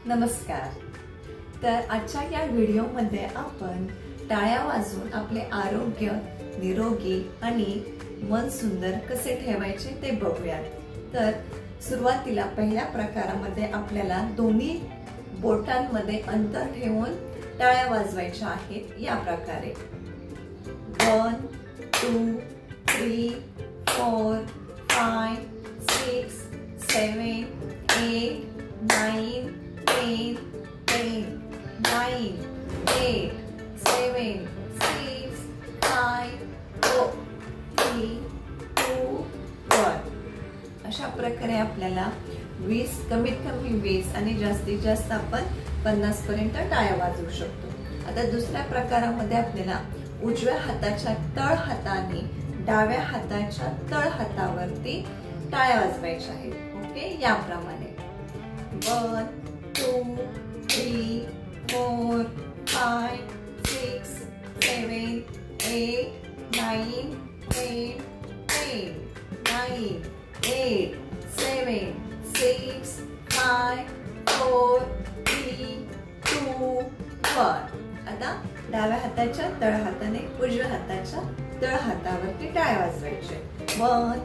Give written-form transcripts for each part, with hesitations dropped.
नमस्कार। तर आजच्या या व्हिडिओमध्ये आपण टाळ्या वाजवून आपले आरोग्य निरोगी आणि मन सुंदर कसे ठेवायचे ते बघूयात। तर सुरुवातीला पहिल्या प्रकारामध्ये आपल्याला दोन्ही बोटांमध्ये अंतर ठेवून टाळ्या वाजवायच्या आहेत या प्रकारे 1 2 3 4 5 6 7 8 9 10 10 9 8 7 6 5 4 3 2 1 अशा प्रकारे आपल्याला 20 कमीत कमी 20 आणि जास्तीत जास्त आपण 50 पर्यंत टाळ्या वाजवू शकतो। आता दुसऱ्या प्रकारामध्ये आपल्याला उजव्या हाताच्या तळ हाताने डाव्या हाताच्या तळ हातावरती टाळ्या वाजवायच्या आहेत। ओके, याप्रमाणे 1 2 3 4 5 6 7 8 9 10 10 9 8 7 6 5 4 3 2 1 आता डाव्या हाताच्या तळ हाताने उजव्या हाताच्या तळ हातावरती टाळ्या वाजवायचे 1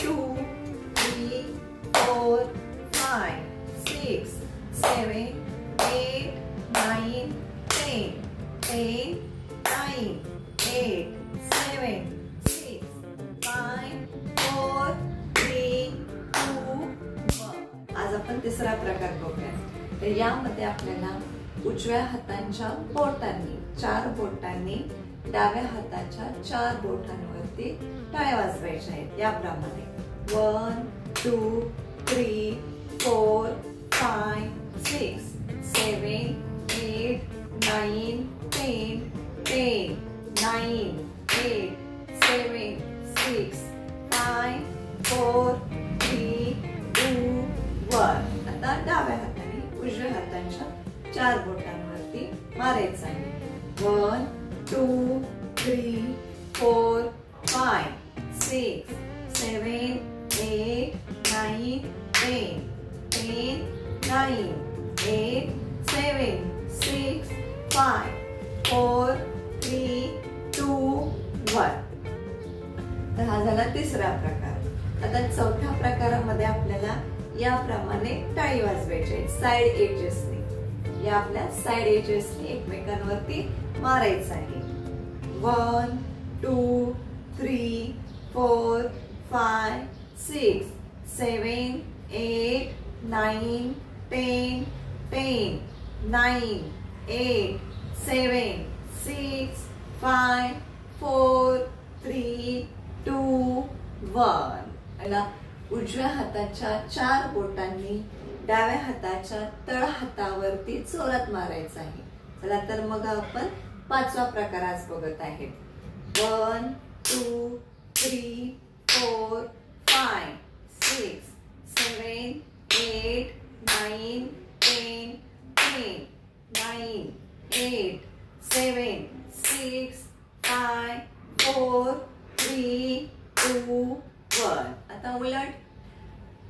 2 3 4 5 6 7 8 9 10 10 9 8 7 6 5 4 3 2 1 आज आपण तिसरा प्रकार बघूया। तर यामध्ये आपल्याला उजव्या हाताच्या बोटांनी 4 बोटांनी डाव्या हाताच्या 4 बोटांवरती टाळ्या वाजवायच्या आहेत याप्रमाणे 1 2 3 4 5 6 7 8 9 10 10 9 8 7 6 5 4 3 2 1 आता डाव्या हाताने उजव्या हाताच्या 4 बोटांवरती मारायचं आहे 1 2 3 4 5 6 7 8 9 10 10 9 8 7 6 5 4 3 2 1 तर हा झाला तिसरा प्रकार। आता चौथ्या प्रकारामध्ये आपल्याला याप्रमाणे टाळी वाजवायची आहे साइड एजेसने। या आपल्या साइड एजेसने एकमेकांवरती मारायचं आहे 1 2 3 4 5 6 7 8 9 10 10 9 8 7 6 5 4 3 2 1 उजव्या हाताच्या 4 बोटांनी डाव्या हाताच्या तळ हातावरती जोरात मारायचं आहे। चला तर मग आपण पाचवा प्रकार आज बघत आहे 1 2 3 4 5 6 7 8 9 10 10 9 8 7 6 5 4 3 2 1 आता उलट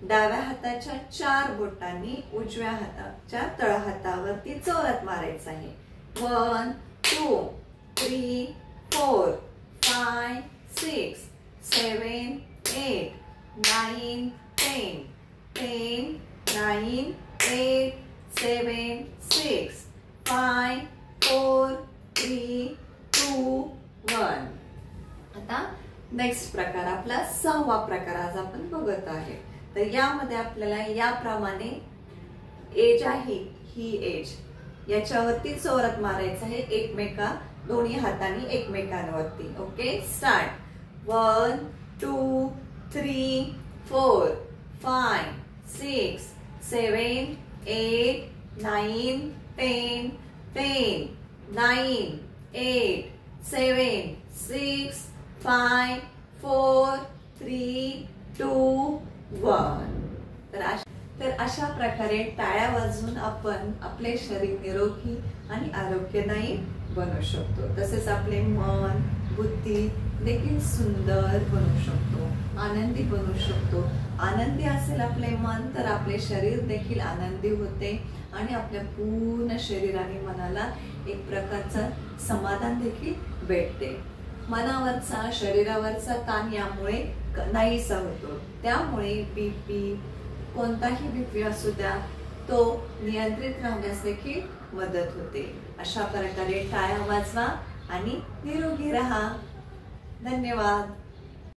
डाव्या हाताच्या 4 बोटांनी उजव्या हाताच्या तळ हातावरती जोरात मारायचं आहे 1 2 3 4 5 6 7 8 9 10 10 9 8 7 6 5 4 3 2 1 आता नेक्स्ट प्रकार आपला 6वा प्रकार आज आपण बघत आहे। तर यामध्ये आपल्याला याप्रमाणे एज आहे ही एज याच्यावरती जोरात मारायचं आहे दोन्ही हातांनी एकमेकांवरती। ओके, स्टार्ट 1 2 3 4 5 6 7 8 9 10 10 9 8 7 6 5 4 3 2 1 तर अशा प्रकारे टाळ्या वाजवून आपण आपले शरीर निरोगी आणि आरोग्यदायी बनवू शकतो। तसेच आपले मन बुद्धी देखील सुंदर बनवू शकतो, आनंदी बनवू शकतो। आनंदी असेल आपले मन तर आपले शरीर देखील आनंदी होते आणि आपल्या पूर्ण शरीराने मनाला एक प्रकारचं समाधान देखील भेटते। मनावरचा शरीरावरचा ताण यामुळे नाहीसा होतो। त्यामुळे बीपी, कोणताही बीपी असू द्या, तो नियंत्रित राहण्यास देखील मदत होते। अशा प्रकारे टाळ्या वाजवा आणि निरोगी राहा। धन्यवाद।